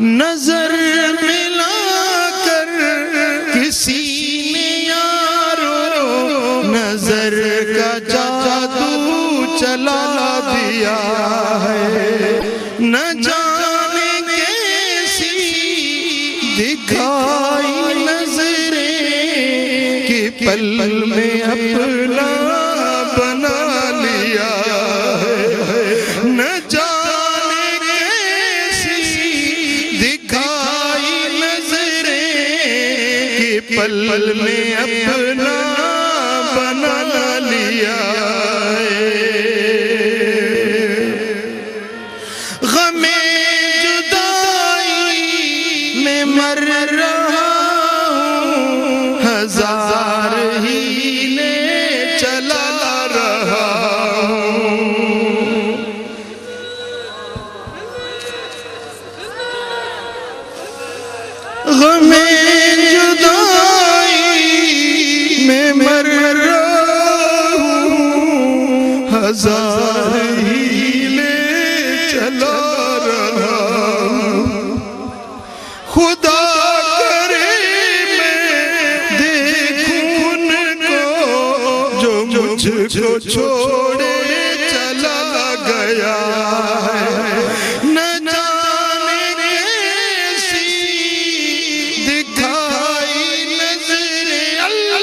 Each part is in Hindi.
नजर मिलाकर किसी ने यारो नजर का जादू चला दिया है। न जाने कैसी दिखाई नजरें कि पल में अपना बना लिया है। न जाने कैसी दिखाई नजरें कि पल में अपना बना लिया है। गमे जुदाई में मर रहा हूँ, हजार हीले चला रहा हूँ। गमे जुदाई में मर रहा हूँ, हजार हीले चला रहा हूँ। खुदा करे मैं देखूं उनको जो मुझको छोड़े चला गया है। न जाने कैसी दिखाई नजरें अल्लाह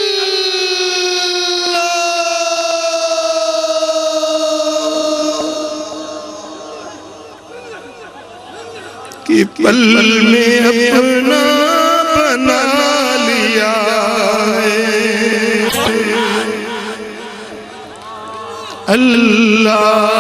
कि पल में अपना बना लिया है। अल्लाह